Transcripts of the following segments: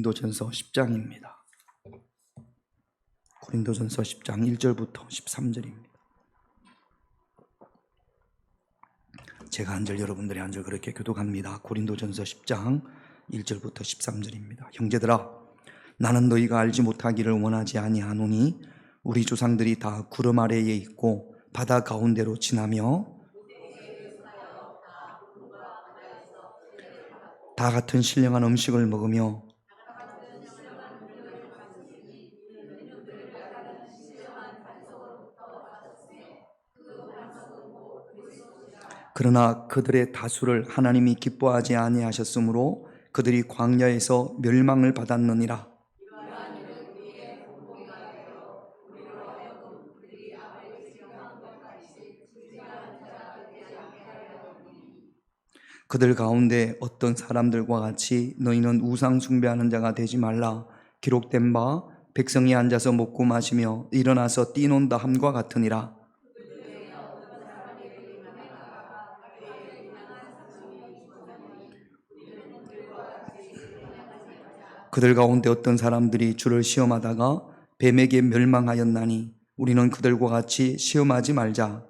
고린도전서 10장입니다. 고린도전서 10장 1절부터 13절입니다. 제가 한 절, 여러분들이 한 절 그렇게 교독합니다. 고린도전서 10장 1절부터 13절입니다. 형제들아, 나는 너희가 알지 못하기를 원하지 아니하노니 우리 조상들이 다 구름 아래에 있고 바다 가운데로 지나며 다 같은 신령한 음식을 먹으며 그러나 그들의 다수를 하나님이 기뻐하지 아니하셨으므로 그들이 광야에서 멸망을 받았느니라. 그들 가운데 어떤 사람들과 같이 너희는 우상 숭배하는 자가 되지 말라. 기록된 바 백성이 앉아서 먹고 마시며 일어나서 뛰논다 함과 같으니라. 그들 가운데 어떤 사람들이 주를 시험하다가 뱀에게 멸망하였나니 우리는 그들과 같이 시험하지 말자.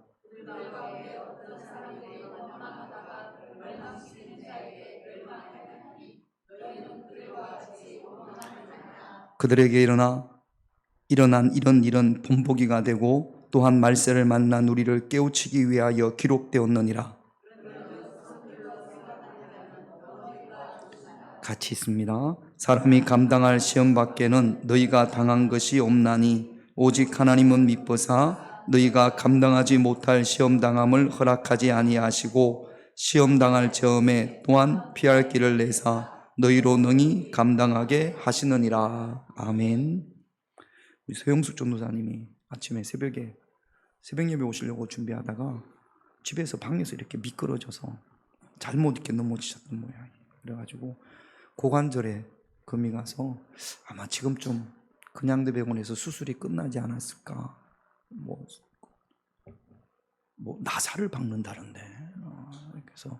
그들에게 일어난 이런 일은 본보기가 되고 또한 말세를 만난 우리를 깨우치기 위하여 기록되었느니라. 같이 있습니다. 사람이 감당할 시험 밖에는 너희가 당한 것이 없나니 오직 하나님은 미쁘사 너희가 감당하지 못할 시험 당함을 허락하지 아니하시고 시험 당할 처음에 또한 피할 길을 내사 너희로 능히 감당하게 하시느니라. 아멘. 우리 서영숙 전도사님이 아침에 새벽 예배 오시려고 준비하다가 집에서 방에서 이렇게 미끄러져서 잘못 이렇게 넘어지셨던 모양이에요. 그래가지고 고관절에 금이 가서 아마 지금쯤 근양대병원에서 수술이 끝나지 않았을까. 뭐 나사를 박는다는데. 그래서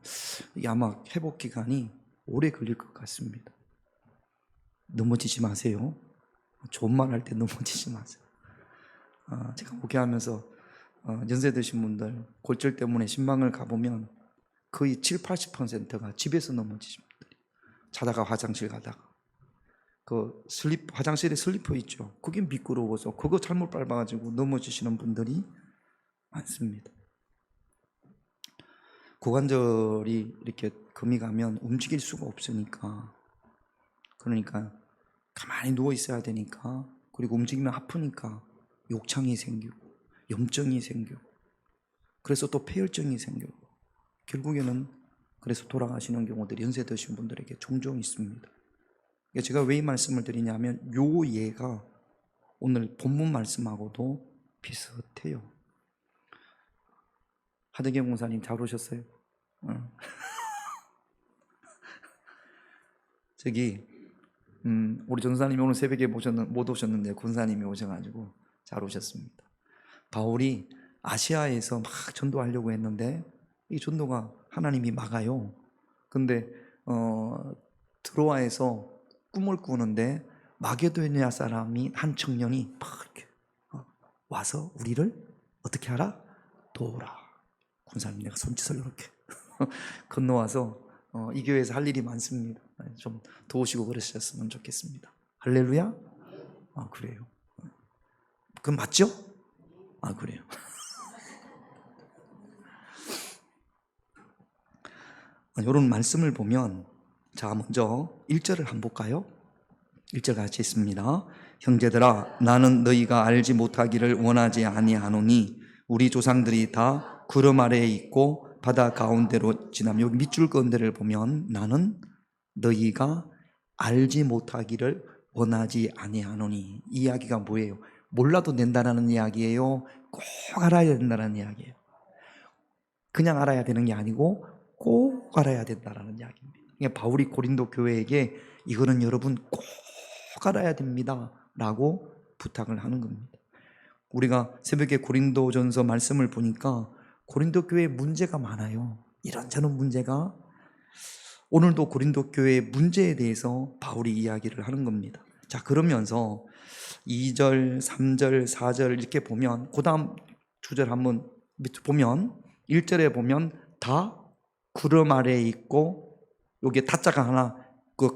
이게 아마 회복 기간이 오래 걸릴 것 같습니다. 넘어지지 마세요. 좋은 말 할 때 넘어지지 마세요. 제가 목회하면서 연세 드신 분들 골절 때문에 신방을 가보면 거의 7, 80%가 집에서 넘어지신 분들이 자다가 화장실 가다가 화장실에 슬리퍼 있죠. 그게 미끄러워서 그거 잘못 밟아가지고 넘어지시는 분들이 많습니다. 고관절이 이렇게 금이 가면 움직일 수가 없으니까, 그러니까 가만히 누워 있어야 되니까, 그리고 움직이면 아프니까 욕창이 생기고 염증이 생기고 그래서 또 폐혈증이 생기고 결국에는 그래서 돌아가시는 경우들이 연세 드신 분들에게 종종 있습니다. 제가 왜 이 말씀을 드리냐면 요 예가 오늘 본문 말씀하고도 비슷해요. 하대경 공사님 잘 오셨어요? 우리 전사님이 오늘 새벽에 못 오셨는데 군사님이 오셔가지고 잘 오셨습니다. 바울이 아시아에서 막 전도하려고 했는데 이 전도가 하나님이 막아요. 근데 드로아에서 꿈을 꾸는데 마게도니아 사람이 한 청년이 막 이렇게 와서 우리를 어떻게 하라? 도우라. 군사님 내가 손짓을 이렇게 건너와서 이 교회에서 할 일이 많습니다. 좀 도우시고 그러셨으면 좋겠습니다. 할렐루야? 그래요. 그건 맞죠? 그래요. 이런 말씀을 보면 자, 먼저 1절을 한번 볼까요? 1절 같이 있습니다. 형제들아, 나는 너희가 알지 못하기를 원하지 아니하노니 우리 조상들이 다 구름 아래에 있고 바다 가운데로 지나며, 여기 밑줄 그은 데를 보면 나는 너희가 알지 못하기를 원하지 아니하노니, 이 이야기가 뭐예요? 몰라도 된다는 이야기예요? 꼭 알아야 된다는 이야기예요? 그냥 알아야 되는 게 아니고 꼭 알아야 된다는 이야기입니다. 그러니까 바울이 고린도 교회에게 이거는 여러분 꼭 알아야 됩니다 라고 부탁을 하는 겁니다. 우리가 새벽에 고린도전서 말씀을 보니까 고린도 교회에 문제가 많아요. 이런저런 문제가 오늘도 고린도 교회의 문제에 대해서 바울이 이야기를 하는 겁니다. 자, 그러면서 2절, 3절, 4절 이렇게 보면 그 다음 2절 한번 보면 1절에 보면 다 구름 아래에 있고, 여기에 다자가 하나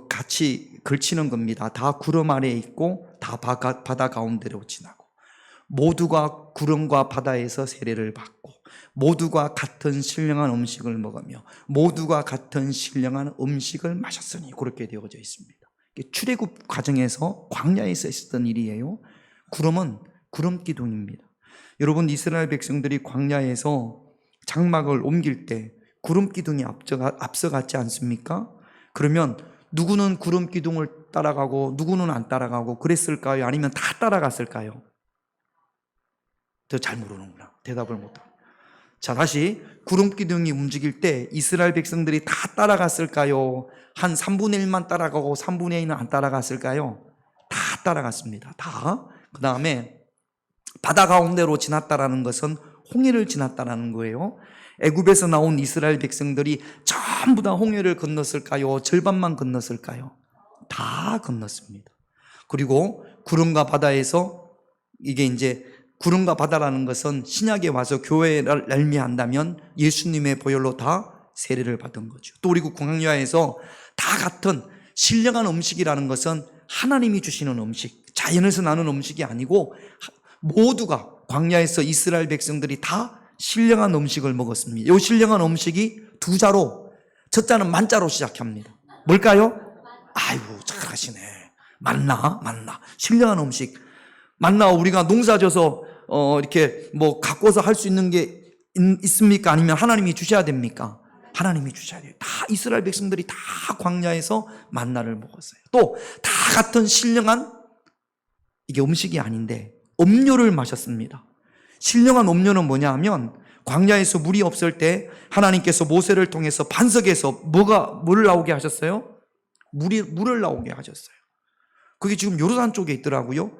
같이 걸치는 겁니다. 다 구름 아래에 있고 다 바다 가운데로 지나고, 모두가 구름과 바다에서 세례를 받고, 모두가 같은 신령한 음식을 먹으며 모두가 같은 신령한 음식을 마셨으니, 그렇게 되어져 있습니다. 출애굽 과정에서 광야에서 있었던 일이에요. 구름은 구름 기둥입니다. 여러분, 이스라엘 백성들이 광야에서 장막을 옮길 때 구름 기둥이 앞서갔지 않습니까? 그러면 누구는 구름 기둥을 따라가고 누구는 안 따라가고 그랬을까요? 아니면 다 따라갔을까요? 더 잘 모르는구나. 대답을 못하고. 자, 다시 구름 기둥이 움직일 때 이스라엘 백성들이 다 따라갔을까요? 한 3분의 1만 따라가고 3분의 2는 안 따라갔을까요? 다 따라갔습니다. 다. 그 다음에 바다 가운데로 지났다라는 것은 홍해를 지났다라는 거예요. 애굽에서 나온 이스라엘 백성들이 전부 다 홍해를 건넜을까요? 절반만 건넜을까요? 다 건넜습니다. 그리고 구름과 바다에서, 이게 이제 구름과 바다라는 것은 신약에 와서 교회를 열미한다면 예수님의 보혈로 다 세례를 받은 거죠. 또 그리고 광야에서 다 같은 신령한 음식이라는 것은 하나님이 주시는 음식, 자연에서 나는 음식이 아니고 모두가 광야에서 이스라엘 백성들이 다 신령한 음식을 먹었습니다. 이 신령한 음식이 두 자로, 첫 자는 만자로 시작합니다. 뭘까요? 아이고, 잘하시네. 만나. 신령한 음식. 만나, 우리가 농사져서 이렇게 뭐 갖고서 할 수 있는 게 있습니까? 아니면 하나님이 주셔야 됩니까? 하나님이 주셔야 돼요. 다 이스라엘 백성들이 다 광야에서 만나를 먹었어요. 또 다 같은 신령한, 이게 음식이 아닌데 음료를 마셨습니다. 신령한 음료는 뭐냐 하면, 광야에서 물이 없을 때 하나님께서 모세를 통해서 반석에서 물을 나오게 하셨어요? 물을 나오게 하셨어요. 그게 지금 요르단 쪽에 있더라고요.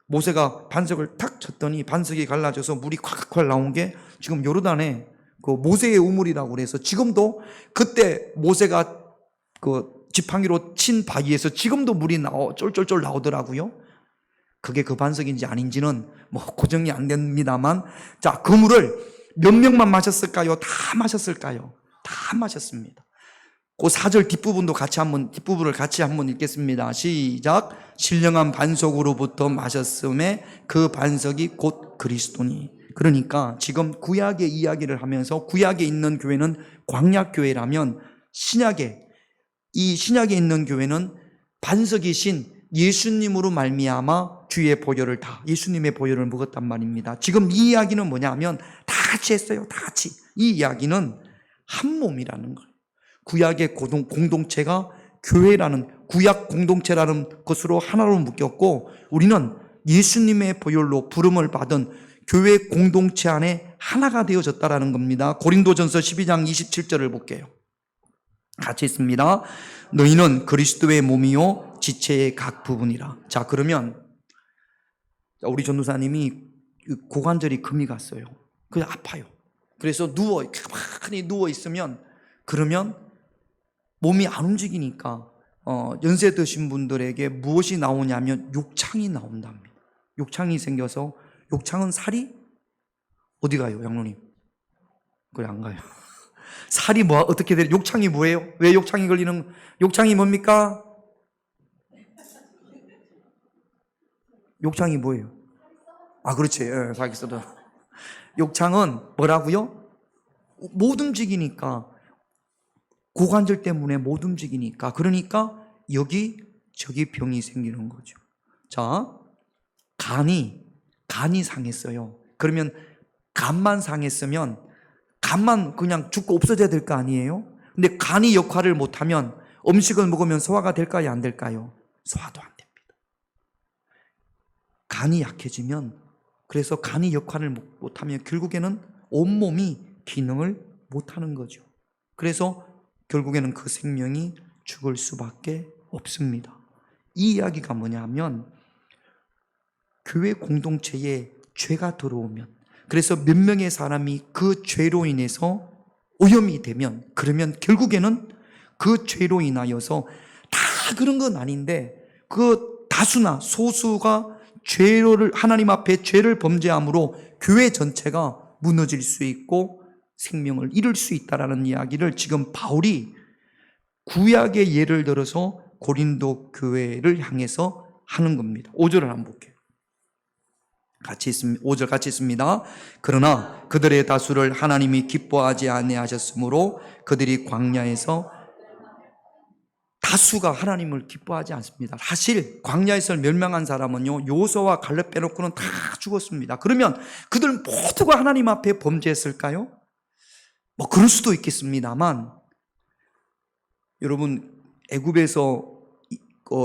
모세가 반석을 탁 쳤더니 반석이 갈라져서 물이 콸콸 나온 게 지금 요르단에 모세의 우물이라고 그래서, 지금도 그때 모세가 지팡이로 친 바위에서 지금도 물이 쫄쫄쫄 나오더라고요. 그게 그 반석인지 아닌지는 뭐 고정이 안 됩니다만, 자, 그 물을 몇 명만 마셨을까요? 다 마셨을까요? 다 마셨습니다. 그 4절 뒷부분을 같이 한번 읽겠습니다. 시작. 신령한 반석으로부터 마셨음에 그 반석이 곧 그리스도니. 그러니까 지금 구약의 이야기를 하면서, 구약에 있는 교회는 광야교회라면 이 신약에 있는 교회는 반석이신 예수님으로 말미암아 주의 보혈을 다, 예수님의 보혈을 먹었단 말입니다. 지금 이 이야기는 뭐냐면 다 같이 했어요. 다 같이. 이 이야기는 한 몸이라는 거예요. 구약의 공동체가 교회라는, 구약 공동체라는 것으로 하나로 묶였고, 우리는 예수님의 보혈로 부름을 받은 교회 공동체 안에 하나가 되어졌다라는 겁니다. 고린도전서 12장 27절을 볼게요. 같이 있습니다. 너희는 그리스도의 몸이요 지체의 각 부분이라. 자, 그러면 우리 전도사님이 고관절이 금이 갔어요. 그게 아파요. 그래서 가만히 누워 있으면, 그러면 몸이 안 움직이니까 연세 드신 분들에게 무엇이 나오냐면 욕창이 나온답니다. 욕창이 생겨서, 욕창은 살이 어디 가요, 양로님? 그래, 안 가요. 살이 어떻게 돼요? 욕창이 뭐예요? 왜 욕창이 걸리는, 욕창이 뭡니까? 욕창이 뭐예요? 아, 그렇지. 예, 사기서도. 욕창은 뭐라고요? 못 움직이니까, 고관절 때문에 못 움직이니까, 그러니까 저기 병이 생기는 거죠. 자, 간이 상했어요. 그러면 간만 상했으면 간만 그냥 죽고 없어져야 될 거 아니에요? 근데 간이 역할을 못하면 음식을 먹으면 소화가 될까요? 안 될까요? 소화도 안 됩니다. 간이 약해지면, 그래서 간이 역할을 못하면 결국에는 온몸이 기능을 못하는 거죠. 그래서 결국에는 그 생명이 죽을 수밖에 없습니다. 이 이야기가 뭐냐 하면, 교회 공동체에 죄가 들어오면, 그래서 몇 명의 사람이 그 죄로 인해서 오염이 되면, 그러면 결국에는 그 죄로 인하여서 다 그런 건 아닌데 그 다수나 소수가 죄를 하나님 앞에 죄를 범죄함으로 교회 전체가 무너질 수 있고 생명을 잃을 수 있다라는 이야기를 지금 바울이 구약의 예를 들어서 고린도 교회를 향해서 하는 겁니다. 5절을 한번 볼게요. 5절 같이 있습니다. 그러나 그들의 다수를 하나님이 기뻐하지 아니하셨으므로 그들이 광야에서 다수가 하나님을 기뻐하지 않습니다. 사실 광야에서 멸망한 사람은요, 요수아와 갈렙 빼놓고는 다 죽었습니다. 그러면 그들 모두가 하나님 앞에 범죄했을까요? 뭐 그럴 수도 있겠습니다만, 여러분 애굽에서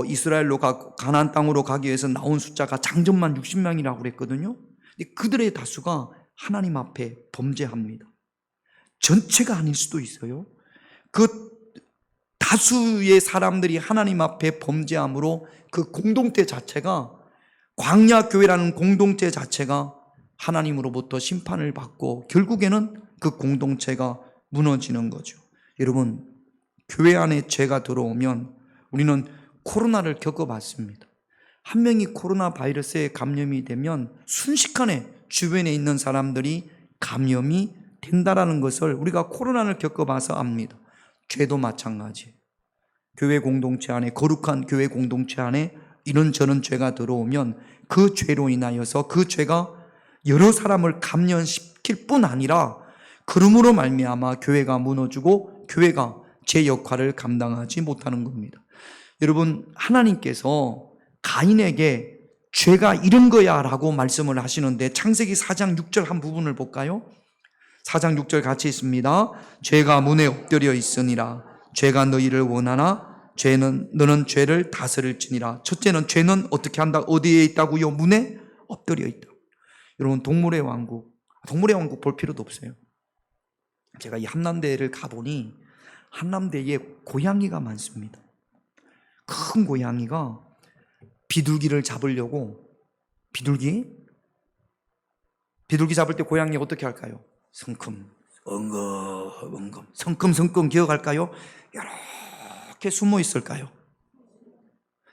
이스라엘로 가나안 땅으로 가기 위해서 나온 숫자가 장정만 60명이라고 그랬거든요. 근데 그들의 다수가 하나님 앞에 범죄합니다. 전체가 아닐 수도 있어요. 그 다수의 사람들이 하나님 앞에 범죄함으로 그 공동체 자체가, 광야 교회라는 공동체 자체가 하나님으로부터 심판을 받고 결국에는 그 공동체가 무너지는 거죠. 여러분, 교회 안에 죄가 들어오면 우리는 코로나를 겪어봤습니다. 한 명이 코로나 바이러스에 감염이 되면 순식간에 주변에 있는 사람들이 감염이 된다라는 것을 우리가 코로나를 겪어봐서 압니다. 죄도 마찬가지예요. 교회 공동체 안에, 거룩한 교회 공동체 안에 이런저런 죄가 들어오면 그 죄로 인하여서 그 죄가 여러 사람을 감염시킬 뿐 아니라 그러므로 말미암아 교회가 무너지고 교회가 제 역할을 감당하지 못하는 겁니다. 여러분, 하나님께서 가인에게 죄가 이런 거야 라고 말씀을 하시는데 창세기 4장 6절 한 부분을 볼까요? 4장 6절 같이 있습니다. 죄가 문에 엎드려 있으니라. 죄가 너희를 원하나 너는 죄를 다스릴지니라. 첫째는 죄는 어떻게 한다? 어디에 있다고요? 문에 엎드려 있다. 여러분, 동물의 왕국 볼 필요도 없어요. 제가 이 한남대를 가보니 한남대에 고양이가 많습니다. 큰 고양이가 비둘기를 잡으려고, 비둘기 잡을 때 고양이 어떻게 할까요? 성큼, 엉금, 성큼 기어갈까요? 이렇게 숨어 있을까요?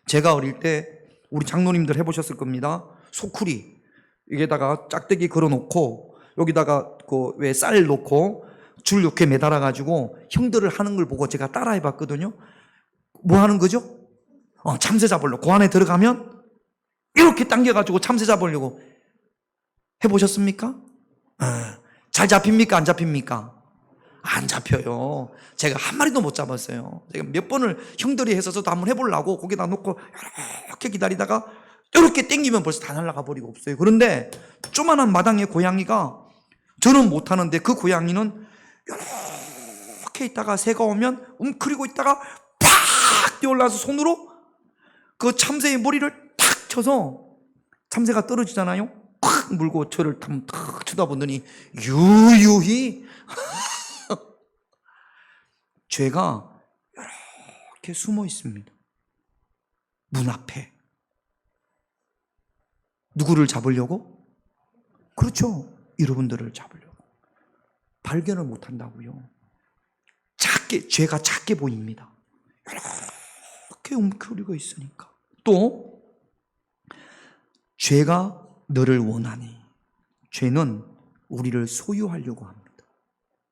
제가 어릴 때 우리 장로님들 해보셨을 겁니다. 소쿠리 여기다가 짝대기 걸어놓고 여기다가 그 왜 쌀 놓고 줄 이렇게 매달아가지고 형들을 하는 걸 보고 제가 따라해봤거든요. 뭐 하는 거죠? 참새 잡으려고. 그 안에 들어가면 이렇게 당겨가지고 참새 잡으려고. 해보셨습니까? 잘 잡힙니까? 안 잡힙니까? 안 잡혀요. 제가 한 마리도 못 잡았어요. 제가 몇 번을 형들이 해서 저도 한번 해보려고 거기다 놓고 이렇게 기다리다가 이렇게 당기면 벌써 다 날아가 버리고 없어요. 그런데 조만한 마당에 고양이가, 저는 못하는데 그 고양이는 이렇게 있다가 새가 오면 움크리고 있다가 팍 뛰어올라서 손으로 그 참새의 머리를 탁 쳐서 참새가 떨어지잖아요. 탁 물고 저를 탁 쳐다보더니 유유히 죄가 이렇게 숨어 있습니다. 문 앞에. 누구를 잡으려고? 그렇죠. 여러분들을 잡으려고. 발견을 못한다고요. 죄가 작게 보입니다. 이렇게 움켜리고 있으니까. 또 죄가 너를 원하니, 죄는 우리를 소유하려고 합니다.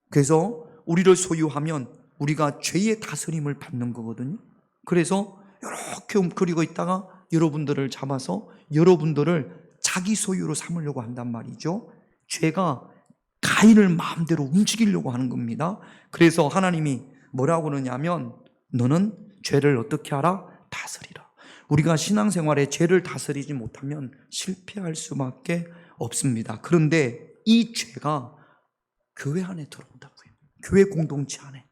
그래서 우리를 소유하면 우리가 죄의 다스림을 받는 거거든요. 그래서 이렇게 움켜리고 있다가 여러분들을 잡아서 여러분들을 자기 소유로 삼으려고 한단 말이죠. 죄가 가인을 마음대로 움직이려고 하는 겁니다. 그래서 하나님이 뭐라고 그러냐면 너는 죄를 어떻게 하라? 다스리라. 우리가 신앙생활에 죄를 다스리지 못하면 실패할 수밖에 없습니다. 그런데 이 죄가 교회 안에 들어온다고요. 교회 공동체 안에.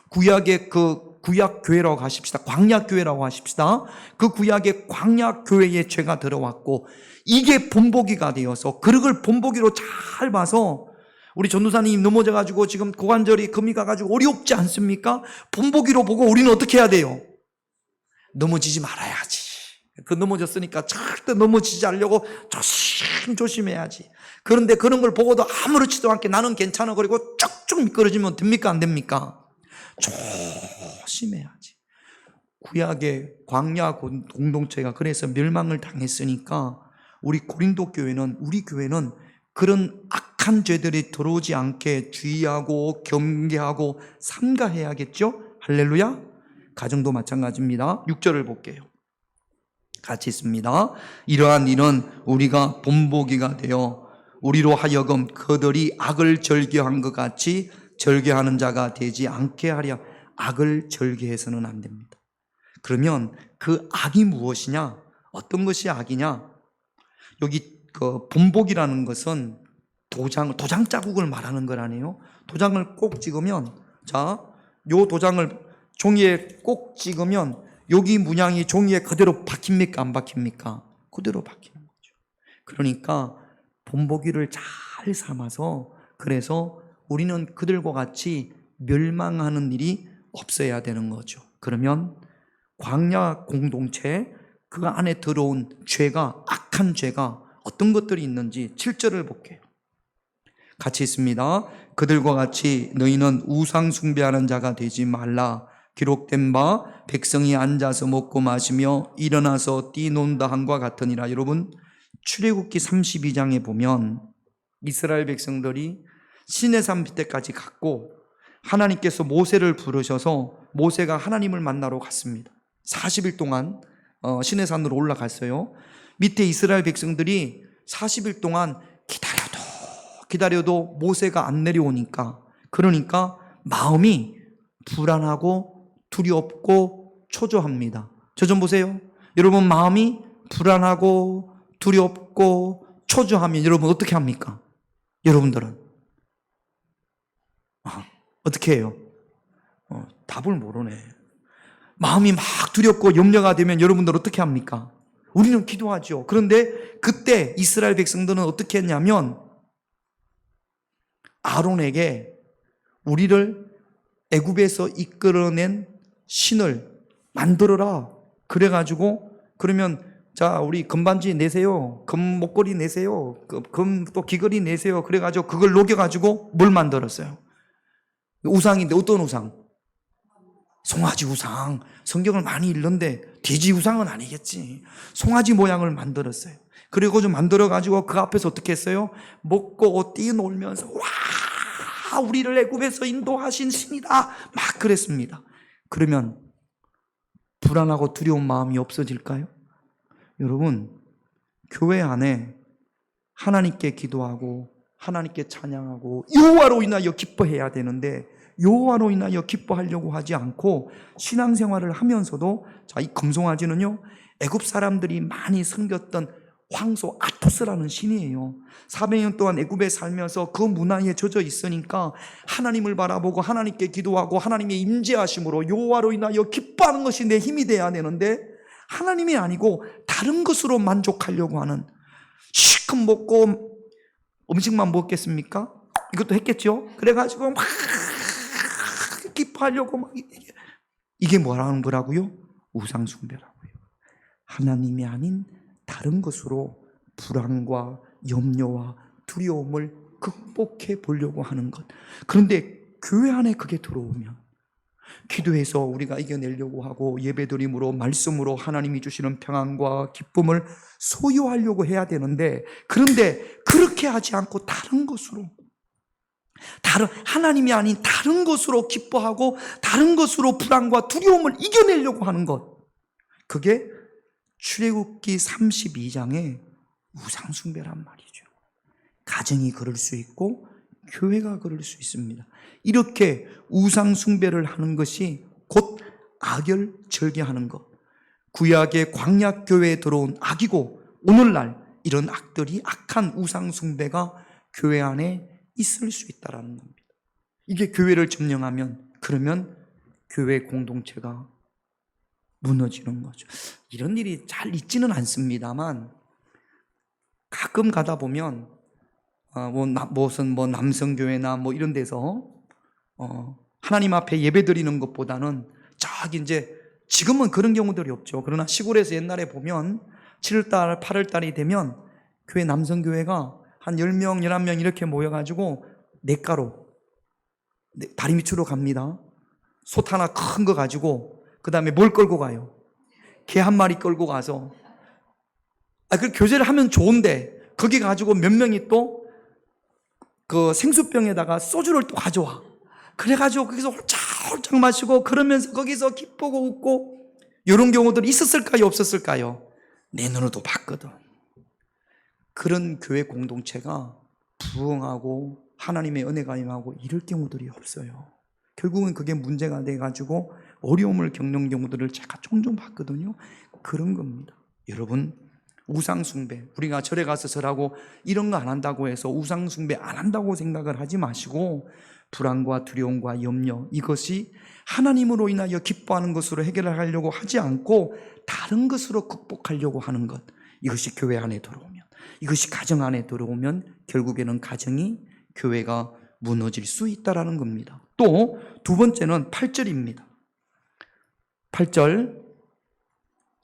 구약의 그 구약교회라고 하십시다. 광야교회라고 하십시다. 그 구약의 광야교회에 죄가 들어왔고 이게 본보기가 되어서 그릇을 본보기로 잘 봐서 우리 전도사님 넘어져가지고 지금 고관절이 금이 가가지고 어렵지 않습니까? 본보기로 보고 우리는 어떻게 해야 돼요? 넘어지지 말아야지. 그 넘어졌으니까 절대 넘어지지 않으려고 조심해야지. 그런데 그런 걸 보고도 아무렇지도 않게 나는 괜찮아 그리고 쭉쭉 미끄러지면 됩니까? 안 됩니까? 조심해야지. 구약의 광야 공동체가 그래서 멸망을 당했으니까 우리 고린도 교회는, 우리 교회는 그런 악한 죄들이 들어오지 않게 주의하고 경계하고 삼가해야겠죠? 할렐루야. 가정도 마찬가지입니다. 6절을 볼게요. 같이 있습니다. 이러한 일은 우리가 본보기가 되어 우리로 하여금 그들이 악을 절개한 것 같이 절개하는 자가 되지 않게 하려. 악을 절개해서는 안 됩니다. 그러면 그 악이 무엇이냐? 어떤 것이 악이냐? 여기 그 본보기라는 것은 도장 자국을 말하는 거라네요. 도장을 꼭 찍으면, 자, 요 도장을 종이에 꼭 찍으면 여기 문양이 종이에 그대로 박힙니까? 안 박힙니까? 그대로 박히는 거죠. 그러니까 본보기를 잘 삼아서, 그래서 우리는 그들과 같이 멸망하는 일이 없어야 되는 거죠. 그러면 광야 공동체 그 안에 들어온 죄가, 악한 죄가 어떤 것들이 있는지 7절을 볼게요. 같이 있습니다. 그들과 같이 너희는 우상 숭배하는 자가 되지 말라. 기록된 바 백성이 앉아서 먹고 마시며 일어나서 뛰논다 함과 같으니라. 여러분, 출애굽기 32장에 보면 이스라엘 백성들이 시내산 밑에까지 갔고 하나님께서 모세를 부르셔서 모세가 하나님을 만나러 갔습니다. 40일 동안 시내산으로 올라갔어요. 밑에 이스라엘 백성들이 40일 동안 기다려도 모세가 안 내려오니까, 그러니까 마음이 불안하고 두렵고 초조합니다. 저 좀 보세요. 여러분, 마음이 불안하고 두렵고 초조하면 여러분 어떻게 합니까? 여러분들은 어떻게 해요? 답을 모르네. 마음이 막 두렵고 염려가 되면 여러분들 어떻게 합니까? 우리는 기도하죠. 그런데 그때 이스라엘 백성들은 어떻게 했냐면 아론에게 우리를 애굽에서 이끌어낸 신을 만들어라. 그래가지고, 그러면 자, 우리 금반지 내세요. 금 목걸이 내세요. 금 또 귀걸이 내세요. 그래가지고 그걸 녹여가지고 뭘 만들었어요? 우상인데 어떤 우상? 송아지 우상. 성경을 많이 읽는데 돼지 우상은 아니겠지. 송아지 모양을 만들었어요. 그리고 좀 만들어가지고 그 앞에서 어떻게 했어요? 먹고 뛰놀면서 와, 우리를 애굽에서 인도하신 신이다 막 그랬습니다. 그러면 불안하고 두려운 마음이 없어질까요? 여러분, 교회 안에 하나님께 기도하고 하나님께 찬양하고 여호와로 인하여 기뻐해야 되는데 여호와로 인하여 기뻐하려고 하지 않고 신앙생활을 하면서도, 자, 이 금송아지는요 애굽 사람들이 많이 섬겼던 황소 아토스라는 신이에요. 400년 동안 애굽에 살면서 그 문화에 젖어 있으니까 하나님을 바라보고 하나님께 기도하고 하나님의 임재하심으로 여호와로 인하여 기뻐하는 것이 내 힘이 돼야 되는데 하나님이 아니고 다른 것으로 만족하려고 하는, 실컷 먹고 음식만 먹겠습니까? 이것도 했겠죠? 그래가지고 막 기뻐하려고 막, 이게 뭐라는 거라고요? 우상숭배라고요. 하나님이 아닌 다른 것으로 불안과 염려와 두려움을 극복해 보려고 하는 것. 그런데 교회 안에 그게 들어오면 기도해서 우리가 이겨내려고 하고 예배드림으로 말씀으로 하나님이 주시는 평안과 기쁨을 소유하려고 해야 되는데, 그런데 그렇게 하지 않고 다른 것으로, 하나님이 아닌 다른 것으로 기뻐하고 다른 것으로 불안과 두려움을 이겨내려고 하는 것, 그게 출애굽기 32장의 우상숭배란 말이죠. 가정이 그럴 수 있고 교회가 그럴 수 있습니다. 이렇게 우상숭배를 하는 것이 곧 악을 절개하는 것, 구약의 광야교회에 들어온 악이고, 오늘날 이런 악들이, 악한 우상숭배가 교회 안에 있을 수 있다는 겁니다. 이게 교회를 점령하면, 그러면 교회 공동체가 무너지는 거죠. 이런 일이 잘 있지는 않습니다만 가끔 가다 보면 무슨 남성교회나 이런 데서 하나님 앞에 예배 드리는 것보다는 저기 이제, 지금은 그런 경우들이 없죠. 그러나 시골에서 옛날에 보면 7월달, 8월달이 되면 교회 남성교회가 한 10명, 11명 이렇게 모여가지고 냇가로, 다리 밑으로 갑니다. 솥 하나 큰 거 가지고 그 다음에 뭘 끌고 가요? 개 한 마리 끌고 가서 그 교제를 하면 좋은데 거기 가지고 몇 명이 또 그 생수병에다가 소주를 또 가져와. 그래가지고 거기서 홀짝홀짝 마시고 그러면서 거기서 기쁘고 웃고 이런 경우들이 있었을까요? 없었을까요? 내 눈으로도 봤거든. 그런 교회 공동체가 부흥하고 하나님의 은혜가 임하고 이럴 경우들이 없어요. 결국은 그게 문제가 돼가지고 어려움을 겪는 경우들을 제가 종종 봤거든요. 그런 겁니다. 여러분, 우상숭배, 우리가 절에 가서 절하고 이런 거 안 한다고 해서 우상숭배 안 한다고 생각을 하지 마시고 불안과 두려움과 염려, 이것이 하나님으로 인하여 기뻐하는 것으로 해결을 하려고 하지 않고 다른 것으로 극복하려고 하는 것, 이것이 교회 안에 들어오면, 이것이 가정 안에 들어오면 결국에는 가정이, 교회가 무너질 수 있다는 겁니다. 또 두 번째는 8절입니다. 8절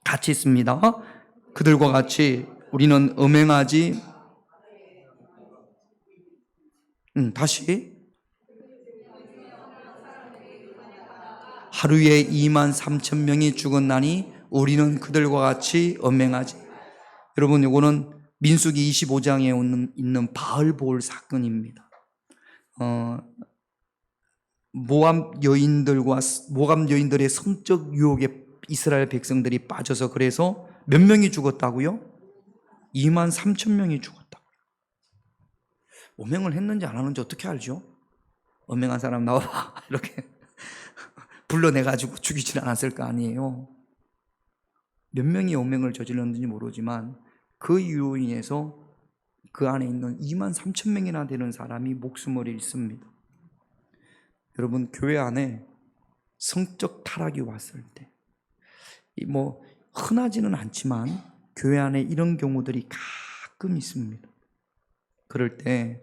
같이 있습니다. 그들과 같이 우리는 음행하지 다시 하루에 2만 3천 명이 죽었나니 우리는 그들과 같이 음행하지. 여러분, 이거는 민수기 25장에 있는 바알보올 사건입니다. 모압 여인들의 성적 유혹에 이스라엘 백성들이 빠져서 그래서 몇 명이 죽었다고요? 2만 3천 명이 죽었다고요. 음행을 했는지 안 하는지 어떻게 알죠? 음행한 사람 나와봐 이렇게 불러내가지고 죽이질 않았을 거 아니에요. 몇 명이 음행을 저질렀는지 모르지만 그 이유로 인해서 그 안에 있는 2만 3천 명이나 되는 사람이 목숨을 잃습니다. 여러분, 교회 안에 성적 타락이 왔을 때, 흔하지는 않지만 교회 안에 이런 경우들이 가끔 있습니다. 그럴 때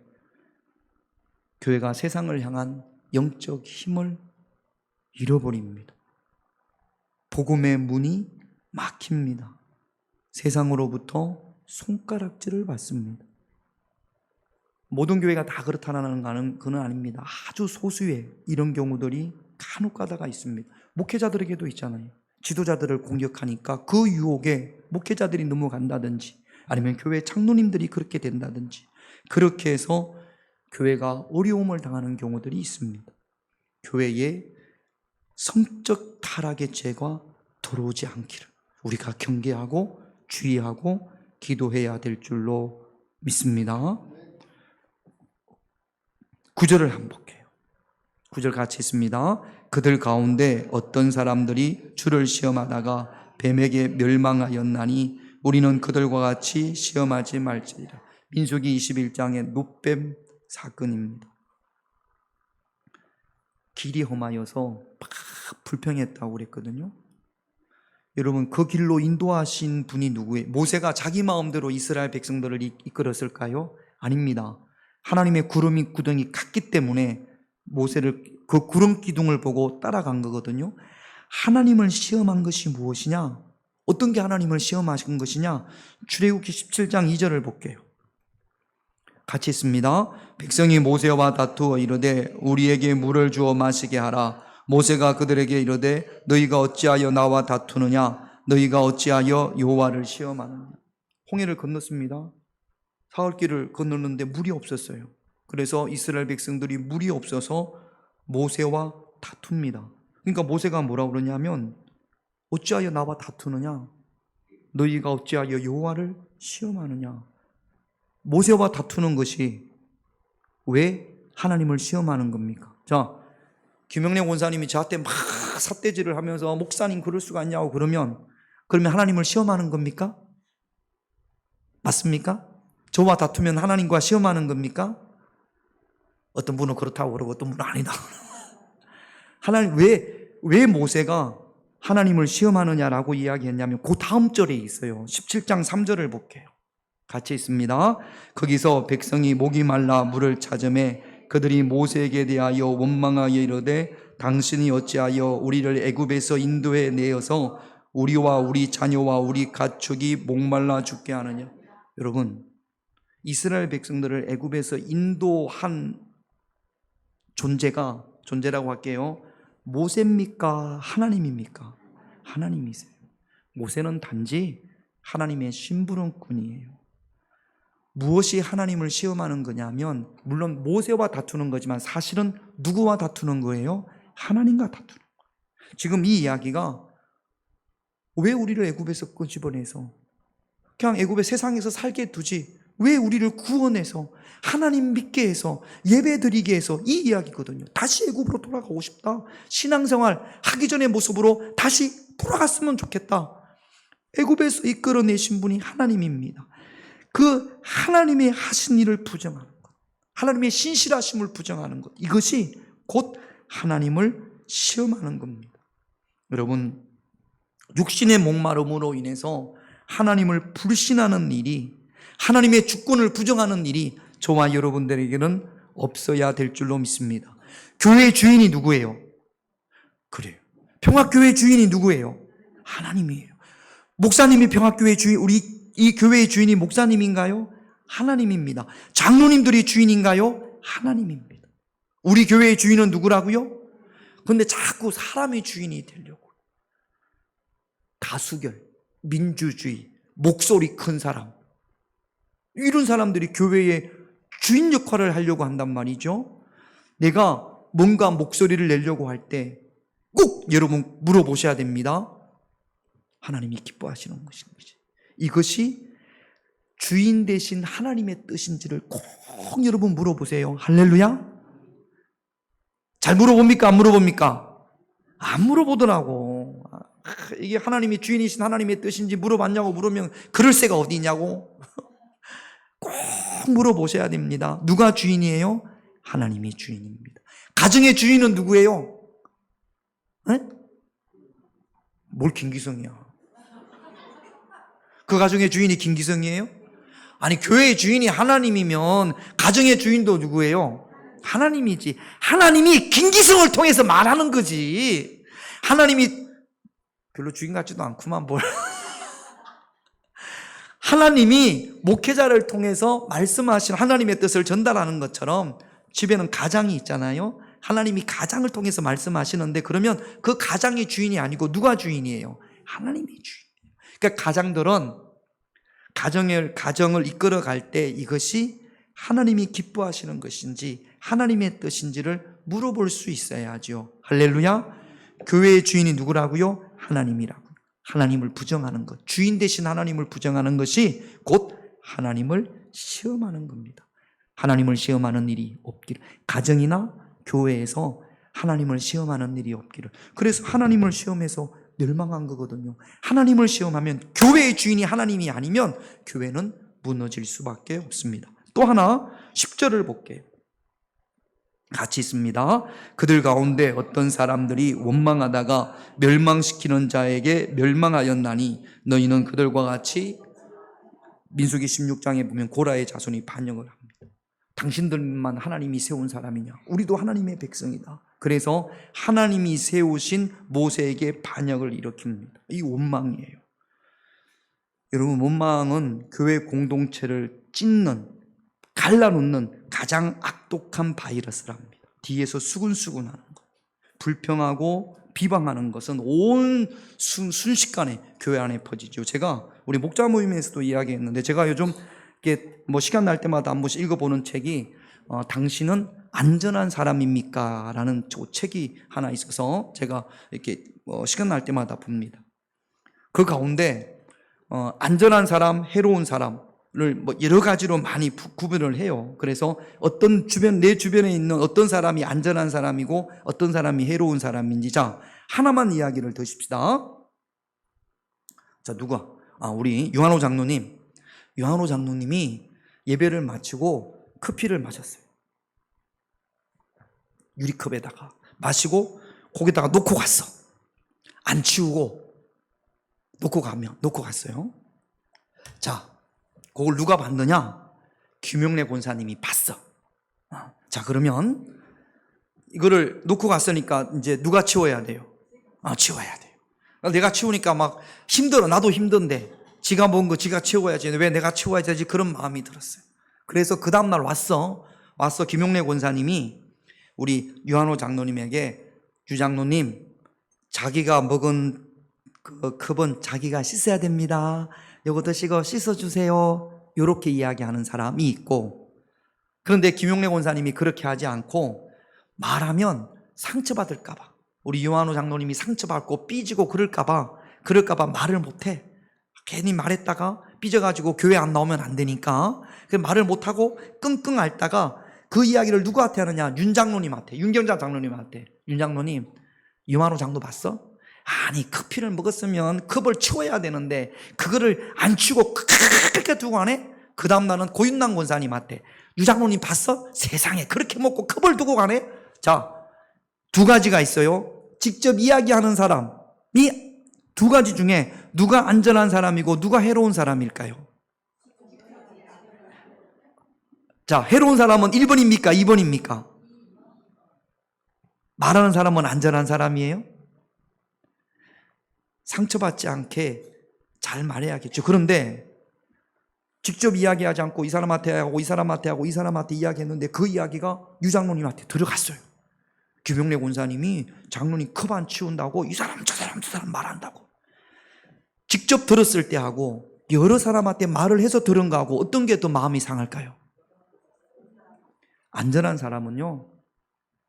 교회가 세상을 향한 영적 힘을 잃어버립니다. 복음의 문이 막힙니다. 세상으로부터 손가락질을 받습니다. 모든 교회가 다 그렇다는 건 아닙니다. 아주 소수의 이런 경우들이 간혹 가다가 있습니다. 목회자들에게도 있잖아요. 지도자들을 공격하니까 그 유혹에 목회자들이 넘어간다든지 아니면 교회 장로님들이 그렇게 된다든지 그렇게 해서 교회가 어려움을 당하는 경우들이 있습니다. 교회에 성적 타락의 죄가 들어오지 않기를 우리가 경계하고 주의하고 기도해야 될 줄로 믿습니다. 9절을 한번 볼게요. 9절 같이 있습니다. 그들 가운데 어떤 사람들이 주를 시험하다가 뱀에게 멸망하였나니 우리는 그들과 같이 시험하지 말지니라. 민수기 21장의 놋뱀 사건입니다. 길이 험하여서 막 불평했다고 그랬거든요. 여러분, 그 길로 인도하신 분이 누구예요? 모세가 자기 마음대로 이스라엘 백성들을 이끌었을까요? 아닙니다. 하나님의 구름이 구덩이 같기 때문에 모세를 그 구름 기둥을 보고 따라간 거거든요. 하나님을 시험한 것이 무엇이냐? 어떤 게 하나님을 시험하신 것이냐? 출애굽기 17장 2절을 볼게요. 같이 있습니다. 백성이 모세와 다투어 이르되 우리에게 물을 주어 마시게 하라. 모세가 그들에게 이르되 너희가 어찌하여 나와 다투느냐? 너희가 어찌하여 여호와를 시험하느냐? 홍해를 건넜습니다. 사흘길을 건넜는데 물이 없었어요. 그래서 이스라엘 백성들이 물이 없어서 모세와 다툽니다. 그러니까 모세가 뭐라고 그러냐면 어찌하여 나와 다투느냐? 너희가 어찌하여 여호와를 시험하느냐? 모세와 다투는 것이 왜 하나님을 시험하는 겁니까? 자, 김영래 원사님이 저한테 막 삿대질을 하면서 목사님 그럴 수가 있냐고 그러면 하나님을 시험하는 겁니까? 맞습니까? 저와 다투면 하나님과 시험하는 겁니까? 어떤 분은 그렇다고 그러고 어떤 분은 아니다. 하나님, 왜 모세가 하나님을 시험하느냐라고 이야기했냐면 그 다음 절에 있어요. 17장 3절을 볼게요. 같이 있습니다. 거기서 백성이 목이 말라 물을 찾으매 그들이 모세에게 대하여 원망하여 이르되 당신이 어찌하여 우리를 애굽에서 인도해 내어서 우리와 우리 자녀와 우리 가축이 목말라 죽게 하느냐? 여러분, 이스라엘 백성들을 애굽에서 인도한 존재라고 할게요. 모세입니까? 하나님입니까? 하나님이세요. 모세는 단지 하나님의 심부름꾼이에요. 무엇이 하나님을 시험하는 거냐면, 물론 모세와 다투는 거지만 사실은 누구와 다투는 거예요? 하나님과 다투는 거예요. 지금 이 이야기가 왜 우리를 애굽에서 끄집어내서 그냥 애굽의 세상에서 살게 두지, 왜 우리를 구원해서 하나님 믿게 해서 예배 드리게 해서, 이 이야기거든요. 다시 애굽으로 돌아가고 싶다. 신앙생활 하기 전의 모습으로 다시 돌아갔으면 좋겠다. 애굽에서 이끌어내신 분이 하나님입니다. 그 하나님의 하신 일을 부정하는 것, 하나님의 신실하심을 부정하는 것, 이것이 곧 하나님을 시험하는 겁니다. 여러분, 육신의 목마름으로 인해서 하나님을 불신하는 일이, 하나님의 주권을 부정하는 일이 저와 여러분들에게는 없어야 될 줄로 믿습니다. 교회의 주인이 누구예요? 그래요. 평화교회 주인이 누구예요? 하나님이에요. 목사님이 평화교회 주인, 우리 이 교회의 주인이 목사님인가요? 하나님입니다. 장로님들이 주인인가요? 하나님입니다. 우리 교회의 주인은 누구라고요? 그런데 자꾸 사람의 주인이 되려고, 다수결, 민주주의, 목소리 큰 사람, 이런 사람들이 교회의 주인 역할을 하려고 한단 말이죠. 내가 뭔가 목소리를 내려고 할 때 꼭 여러분 물어보셔야 됩니다. 하나님이 기뻐하시는 것인지, 이것이 주인 되신 하나님의 뜻인지를 꼭 여러분 물어보세요. 할렐루야. 잘 물어봅니까? 안 물어봅니까? 안 물어보더라고. 이게 하나님이 주인이신 하나님의 뜻인지 물어봤냐고 물으면 그럴 새가 어디 있냐고. 꼭 물어보셔야 됩니다. 누가 주인이에요? 하나님이 주인입니다. 가정의 주인은 누구예요? 에? 뭘 김기성이야? 그 가정의 주인이 김기성이에요? 아니, 교회의 주인이 하나님이면 가정의 주인도 누구예요? 하나님이지. 하나님이 김기성을 통해서 말하는 거지. 하나님이 별로 주인 같지도 않구만 뭘. 하나님이 목회자를 통해서 말씀하신 하나님의 뜻을 전달하는 것처럼 집에는 가장이 있잖아요. 하나님이 가장을 통해서 말씀하시는데, 그러면 그 가장이 주인이 아니고 누가 주인이에요? 하나님이 주인이에요. 그러니까 가장들은 가정을 이끌어갈 때 이것이 하나님이 기뻐하시는 것인지 하나님의 뜻인지를 물어볼 수 있어야죠. 할렐루야. 교회의 주인이 누구라고요? 하나님이라고. 하나님을 부정하는 것, 주인 되신 하나님을 부정하는 것이 곧 하나님을 시험하는 겁니다. 하나님을 시험하는 일이 없기를, 가정이나 교회에서 하나님을 시험하는 일이 없기를. 그래서 하나님을 시험해서 멸망한 거거든요. 하나님을 시험하면, 교회의 주인이 하나님이 아니면 교회는 무너질 수밖에 없습니다. 또 하나 10절을 볼게요. 같이 있습니다. 그들 가운데 어떤 사람들이 원망하다가 멸망시키는 자에게 멸망하였나니 너희는 그들과 같이, 민수기 16장에 보면 고라의 자손이 반역을 합니다. 당신들만 하나님이 세운 사람이냐? 우리도 하나님의 백성이다. 그래서 하나님이 세우신 모세에게 반역을 일으킵니다. 이 원망이에요. 여러분, 원망은 교회 공동체를 찢는, 갈라놓는 가장 악독한 바이러스랍니다. 뒤에서 수근수근하는 것, 불평하고 비방하는 것은 온 순식간에 교회 안에 퍼지죠. 제가 우리 목자 모임에서도 이야기했는데, 제가 요즘 이렇게 시간 날 때마다 한 번씩 읽어보는 책이 당신은 안전한 사람입니까? 라는 책이 하나 있어서 제가 이렇게 시간 날 때마다 봅니다. 그 가운데 안전한 사람, 해로운 사람을 여러 가지로 많이 구분을 해요. 그래서 내 주변에 있는 어떤 사람이 안전한 사람이고 어떤 사람이 해로운 사람인지, 자, 하나만 이야기를 드십시다. 자, 누가? 우리 유한호 장로님이 예배를 마치고 커피를 마셨어요. 유리컵에다가 마시고 거기다가 놓고 갔어. 안 치우고 놓고 갔어요. 자, 그걸 누가 봤느냐? 김용래 권사님이 봤어. 자, 그러면 이거를 놓고 갔으니까 이제 누가 치워야 돼요? 치워야 돼요. 내가 치우니까 막 힘들어. 나도 힘든데 지가 먹은 거 지가 치워야지, 왜 내가 치워야 되지? 그런 마음이 들었어요. 그래서 그 다음날 왔어 김용래 권사님이 우리 유한호 장로님에게 유장로님, 자기가 먹은 그 컵은 자기가 씻어야 됩니다. 요거 드시고 씻어주세요. 요렇게 이야기하는 사람이 있고, 그런데 김용래 권사님이 그렇게 하지 않고 말하면 상처받을까봐, 우리 요한호 장로님이 상처받고 삐지고 그럴까봐 말을 못해. 괜히 말했다가 삐져가지고 교회 안 나오면 안 되니까 말을 못하고 끙끙 앓다가 그 이야기를 누구한테 하느냐? 윤 장로님한테, 윤경자 장로님한테. 윤 장로님, 요한호 장로 봤어? 아니, 커피를 먹었으면 컵을 치워야 되는데 그거를 안 치우고 그렇게 두고 가네? 그 다음날은 고윤남 권사님한테, 유 장로님 봤어? 세상에 그렇게 먹고 컵을 두고 가네? 자, 두 가지가 있어요. 직접 이야기하는 사람이 두 가지 중에 누가 안전한 사람이고 누가 해로운 사람일까요? 자, 해로운 사람은 1번입니까? 2번입니까? 말하는 사람은 안전한 사람이에요? 상처받지 않게 잘 말해야겠죠. 그런데 직접 이야기하지 않고 이 사람한테 하고 이 사람한테 하고 이 사람한테 이야기했는데 그 이야기가 유 장로님한테 들어갔어요. 김용래 권사님이 장로님 컵 안 치운다고 이 사람 저 사람 저 사람 말한다고. 직접 들었을 때 하고 여러 사람한테 말을 해서 들은 거하고 어떤 게 더 마음이 상할까요? 안전한 사람은요,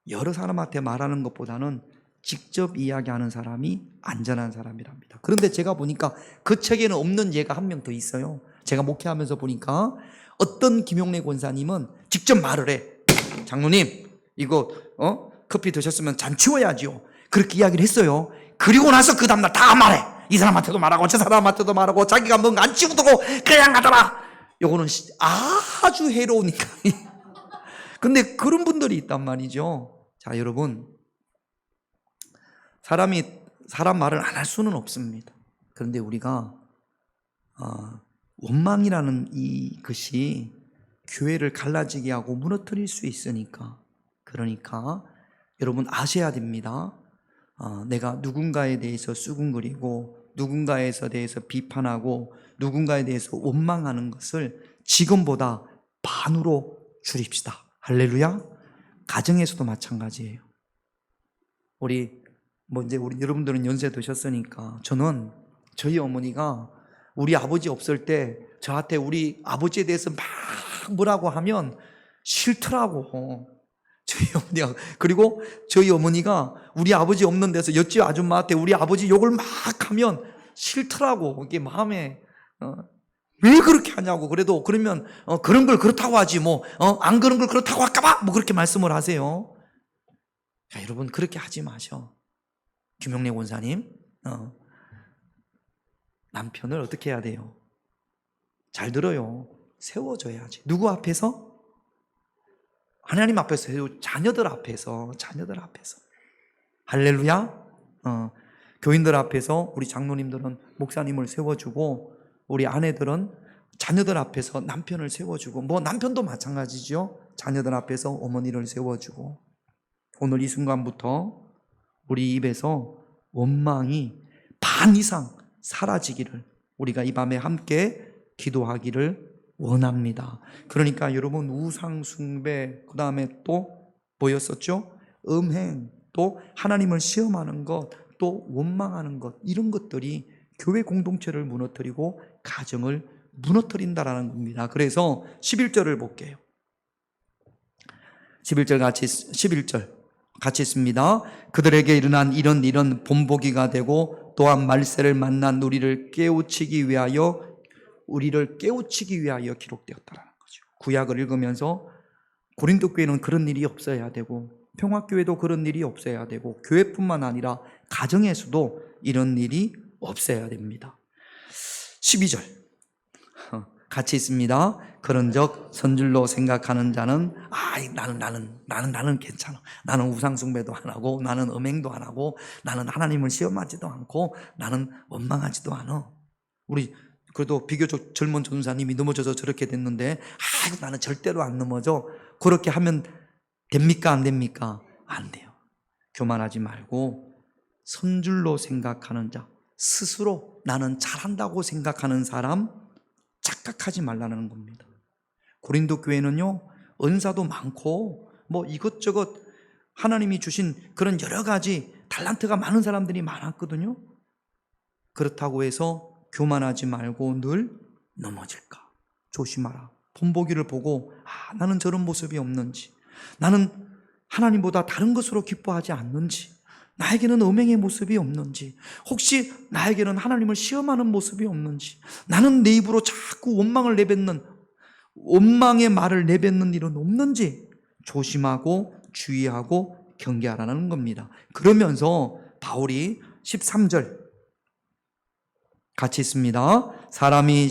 여러 사람한테 말하는 것보다는 직접 이야기하는 사람이 안전한 사람이랍니다. 그런데 제가 보니까 그 책에는 없는 예가 한 명 더 있어요. 제가 목회하면서 보니까 어떤 김용래 권사님은 직접 말을 해. 장로님, 이거 커피 드셨으면 잔 치워야지요. 그렇게 이야기를 했어요. 그리고 나서 그 다음날 다 말해. 이 사람한테도 말하고 저 사람한테도 말하고 자기가 뭔가 안 치우고 그냥 가더라. 요거는 아주 해로우니까. 근데 그런 분들이 있단 말이죠. 자, 여러분, 사람 말을 안 할 수는 없습니다. 그런데 우리가 원망이라는 이 것이 교회를 갈라지게 하고 무너뜨릴 수 있으니까, 그러니까 여러분 아셔야 됩니다. 내가 누군가에 대해서 수군거리고 누군가에 대해서 비판하고 누군가에 대해서 원망하는 것을 지금보다 반으로 줄입시다. 할렐루야. 가정에서도 마찬가지예요. 우리 여러분들은 연세 드셨으니까, 저는 저희 어머니가 우리 아버지 없을 때 저한테 우리 아버지에 대해서 막 뭐라고 하면 싫더라고. 저희 어머니가. 그리고 저희 어머니가 우리 아버지 없는 데서 옆집 아줌마한테 우리 아버지 욕을 막 하면 싫더라고. 이게 마음에 왜 그렇게 하냐고. 그래도 그러면 그런 걸 그렇다고 하지 안 그런 걸 그렇다고 할까봐 그렇게 말씀을 하세요. 자, 여러분 그렇게 하지 마셔. 김용래 권사님, 남편을 어떻게 해야 돼요? 잘 들어요. 세워줘야지. 누구 앞에서? 하나님 앞에서, 자녀들 앞에서. 할렐루야. 교인들 앞에서 우리 장로님들은 목사님을 세워주고, 우리 아내들은 자녀들 앞에서 남편을 세워주고, 남편도 마찬가지죠. 자녀들 앞에서 어머니를 세워주고. 오늘 이 순간부터 우리 입에서 원망이 반 이상 사라지기를 우리가 이 밤에 함께 기도하기를 원합니다. 그러니까 여러분, 우상 숭배, 그 다음에 또 뭐였었죠? 음행, 또 하나님을 시험하는 것, 또 원망하는 것, 이런 것들이 교회 공동체를 무너뜨리고 가정을 무너뜨린다라는 겁니다. 그래서 11절을 볼게요. 11절 같이 있습니다. 그들에게 일어난 이런 일은 본보기가 되고 또한 말세를 만난 우리를 깨우치기 위하여 기록되었다라는 거죠. 구약을 읽으면서 고린도 교회는 그런 일이 없어야 되고, 평화교회도 그런 일이 없어야 되고, 교회뿐만 아니라 가정에서도 이런 일이 없어야 됩니다. 12절 같이 있습니다. 그런즉 선줄로 생각하는 자는 나는 괜찮아. 나는 우상숭배도 안 하고, 나는 음행도 안 하고, 나는 하나님을 시험하지도 않고, 나는 원망하지도 않아. 우리 그래도 비교적 젊은 전사님이 넘어져서 저렇게 됐는데, 나는 절대로 안 넘어져. 그렇게 하면 됩니까? 안 됩니까? 안 돼요. 교만하지 말고 선줄로 생각하는 자, 스스로 나는 잘한다고 생각하는 사람 착각하지 말라는 겁니다. 고린도 교회는요, 은사도 많고 이것저것 하나님이 주신 그런 여러 가지 달란트가 많은 사람들이 많았거든요. 그렇다고 해서 교만하지 말고 늘 넘어질까? 조심하라. 본보기를 보고 나는 저런 모습이 없는지, 나는 하나님보다 다른 것으로 기뻐하지 않는지, 나에게는 음행의 모습이 없는지, 혹시 나에게는 하나님을 시험하는 모습이 없는지, 나는 내 입으로 자꾸 원망의 말을 내뱉는 일은 없는지 조심하고 주의하고 경계하라는 겁니다. 그러면서 바울이 13절 같이 있습니다. 사람이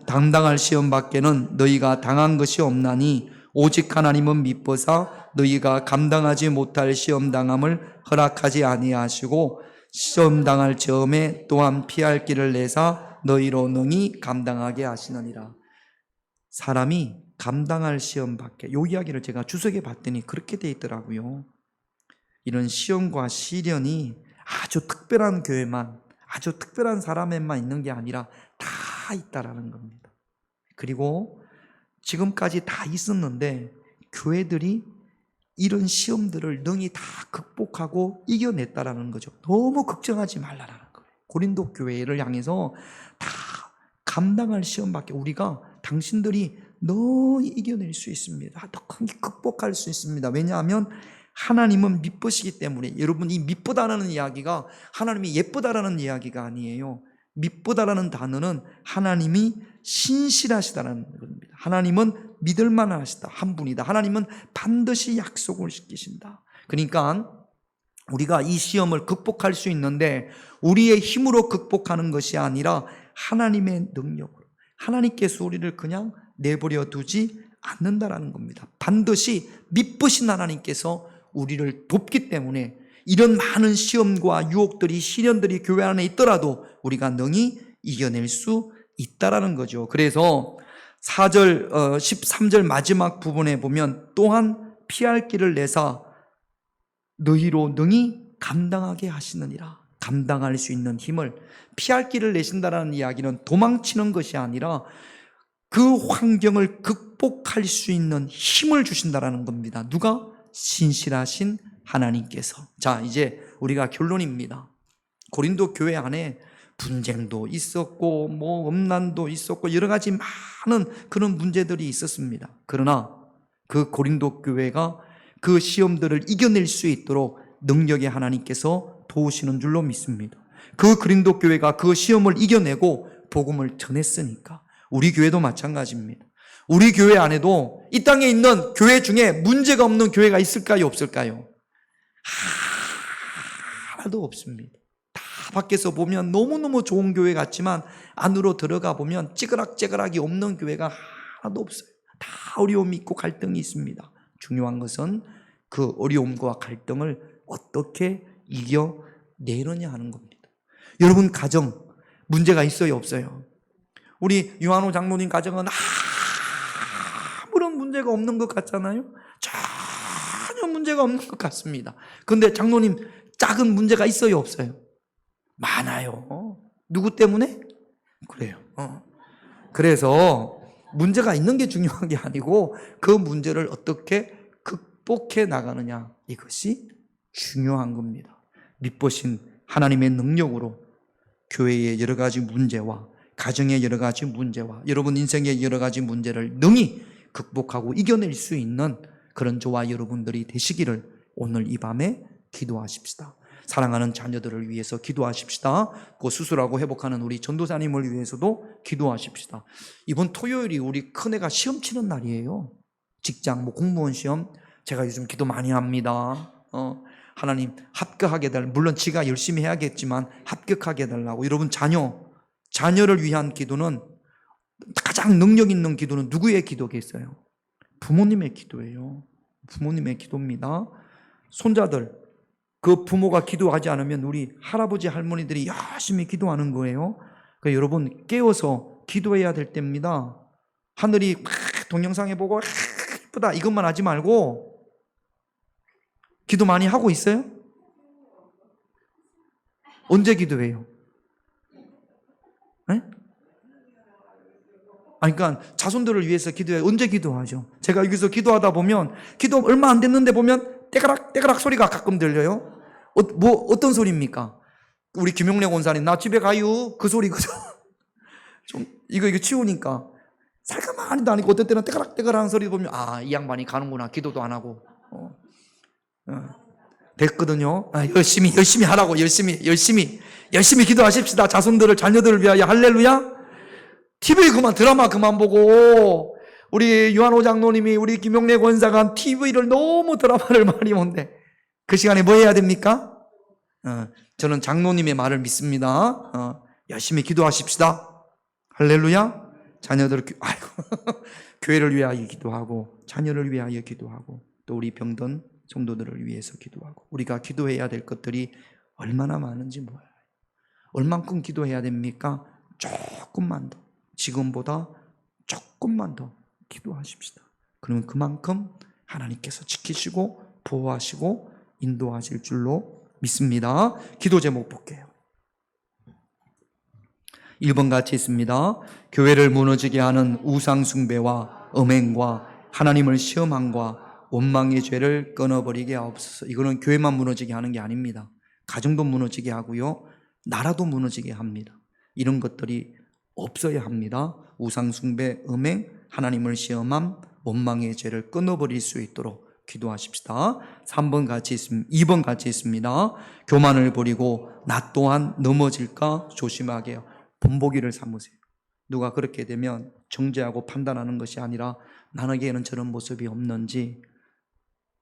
당당할 시험 밖에는 너희가 당한 것이 없나니 오직 하나님은 미뻐사 너희가 감당하지 못할 시험 당함을 허락하지 아니하시고 시험 당할 즈음에 또한 피할 길을 내사 너희로 능히 감당하게 하시느니라. 사람이 감당할 시험 밖에, 이 이야기를 제가 주석에 봤더니 그렇게 돼 있더라고요. 이런 시험과 시련이 아주 특별한 교회만, 아주 특별한 사람에만 있는 게 아니라 다 있다라는 겁니다. 그리고 지금까지 다 있었는데 교회들이 이런 시험들을 능히 다 극복하고 이겨냈다라는 거죠. 너무 걱정하지 말라라는 거예요. 고린도 교회를 향해서 다 감당할 시험밖에, 우리가 당신들이 너희 이겨낼 수 있습니다. 너희 극복할 수 있습니다. 왜냐하면 하나님은 미쁘시기 때문에. 여러분, 이 미쁘다라는 이야기가 하나님이 예쁘다라는 이야기가 아니에요. 미쁘다라는 단어는 하나님이 신실하시다라는 겁니다. 하나님은 믿을만한 하시다, 한 분이다. 하나님은 반드시 약속을 지키신다. 그러니까 우리가 이 시험을 극복할 수 있는데 우리의 힘으로 극복하는 것이 아니라 하나님의 능력으로, 하나님께서 우리를 그냥 내버려 두지 않는다라는 겁니다. 반드시 미쁘신 하나님께서 우리를 돕기 때문에 이런 많은 시험과 유혹들이, 시련들이 교회 안에 있더라도 우리가 능히 이겨낼 수 있다라는 거죠. 그래서 13절 마지막 부분에 보면 또한 피할 길을 내사 너희로 능히 감당하게 하시느니라. 감당할 수 있는 힘을, 피할 길을 내신다라는 이야기는 도망치는 것이 아니라 그 환경을 극복할 수 있는 힘을 주신다라는 겁니다. 누가? 신실하신 하나님께서. 자, 이제 우리가 결론입니다. 고린도 교회 안에 분쟁도 있었고 음란도 있었고 여러 가지 많은 그런 문제들이 있었습니다. 그러나 그 고린도 교회가 그 시험들을 이겨낼 수 있도록 능력의 하나님께서 도우시는 줄로 믿습니다. 그 고린도 교회가 그 시험을 이겨내고 복음을 전했으니까 우리 교회도 마찬가지입니다. 우리 교회 안에도 이 땅에 있는 교회 중에 문제가 없는 교회가 있을까요? 없을까요? 하나도 없습니다. 다 밖에서 보면 너무너무 좋은 교회 같지만 안으로 들어가 보면 찌그락찌그락이 없는 교회가 하나도 없어요. 다 어려움이 있고 갈등이 있습니다. 중요한 것은 그 어려움과 갈등을 어떻게 이겨내느냐 하는 겁니다. 여러분 가정 문제가 있어요? 없어요? 우리 유한호 장로님 가정은 아무런 문제가 없는 것 같잖아요. 전혀 문제가 없는 것 같습니다. 그런데 장로님 작은 문제가 있어요? 없어요? 많아요. 누구 때문에? 그래요. 그래서 문제가 있는 게 중요한 게 아니고 그 문제를 어떻게 극복해 나가느냐, 이것이 중요한 겁니다. 미쁘신 하나님의 능력으로 교회의 여러 가지 문제와 가정의 여러 가지 문제와 여러분 인생의 여러 가지 문제를 능히 극복하고 이겨낼 수 있는 그런 저와 여러분들이 되시기를 오늘 이 밤에 기도하십시다. 사랑하는 자녀들을 위해서 기도하십시다. 그 수술하고 회복하는 우리 전도사님을 위해서도 기도하십시다. 이번 토요일이 우리 큰애가 시험 치는 날이에요. 직장 공무원 시험. 제가 요즘 기도 많이 합니다. 하나님 합격하게 물론 지가 열심히 해야겠지만 합격하게 해달라고. 여러분 자녀를 위한 기도는, 가장 능력 있는 기도는 누구의 기도겠어요? 부모님의 기도예요. 부모님의 기도입니다. 손자들, 그 부모가 기도하지 않으면 우리 할아버지 할머니들이 열심히 기도하는 거예요. 그러니까 여러분 깨워서 기도해야 될 때입니다. 하늘이 동영상에 보고 예쁘다 이것만 하지 말고 기도 많이 하고 있어요? 언제 기도해요? 네? 그러니까 자손들을 위해서 기도해. 언제 기도하죠? 제가 여기서 기도하다 보면 기도 얼마 안 됐는데 보면 떼가락 떼가락 소리가 가끔 들려요. 어떤 소리입니까? 우리 김용래 권사님, 나 집에 가요. 그 소리거든. 좀 이거 치우니까 살가만히도 아니고 어떨 때는 떼가락 떼가락 하는 소리 보면 이 양반이 가는구나. 기도도 안 하고. 됐거든요. 열심히 하라고. 열심히 기도하십시다. 자녀들을 위하여. 할렐루야. TV 드라마 그만 보고, 우리 유한호 장로님이, 우리 김용래 권사가 TV를 너무 드라마를 많이 본대. 그 시간에 뭐 해야 됩니까? 저는 장로님의 말을 믿습니다. 열심히 기도하십시다. 할렐루야. 자녀들, 교회를 위하여 기도하고, 자녀를 위하여 기도하고, 또 우리 병든 성도들을 위해서 기도하고, 우리가 기도해야 될 것들이 얼마나 많은지 몰라요. 얼만큼 기도해야 됩니까? 조금만 더, 지금보다 조금만 더 기도하십시다. 그러면 그만큼 하나님께서 지키시고 보호하시고 인도하실 줄로 믿습니다. 기도 제목 볼게요. 1번 같이 있습니다. 교회를 무너지게 하는 우상 숭배와 음행과 하나님을 시험함과 원망의 죄를 끊어버리게 하옵소서. 이거는 교회만 무너지게 하는 게 아닙니다. 가정도 무너지게 하고요, 나라도 무너지게 합니다. 이런 것들이 없어야 합니다. 우상 숭배, 음행, 하나님을 시험함, 원망의 죄를 끊어버릴 수 있도록 기도하십시다. 2번 같이 있습니다. 교만을 버리고 나 또한 넘어질까 조심하게 해요. 본보기를 삼으세요. 누가 그렇게 되면 정죄하고 판단하는 것이 아니라 나에게는 저런 모습이 없는지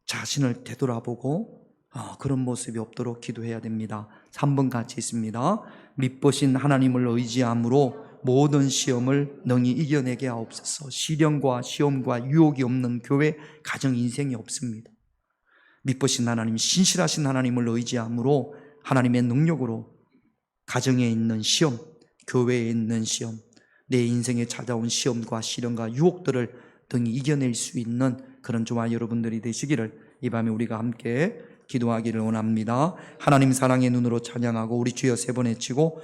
자신을 되돌아보고 그런 모습이 없도록 기도해야 됩니다. 3번 같이 있습니다. 믿보신 하나님을 의지함으로 모든 시험을 능히 이겨내게 하옵소서. 시련과 시험과 유혹이 없는 교회, 가정, 인생이 없습니다. 믿보신 하나님, 신실하신 하나님을 의지함으로 하나님의 능력으로 가정에 있는 시험, 교회에 있는 시험, 내 인생에 찾아온 시험과 시련과 유혹들을 등이 이겨낼 수 있는 그런 저와 여러분들이 되시기를 이 밤에 우리가 함께 기도하기를 원합니다. 하나님 사랑의 눈으로 찬양하고 우리 주여 3번 외치고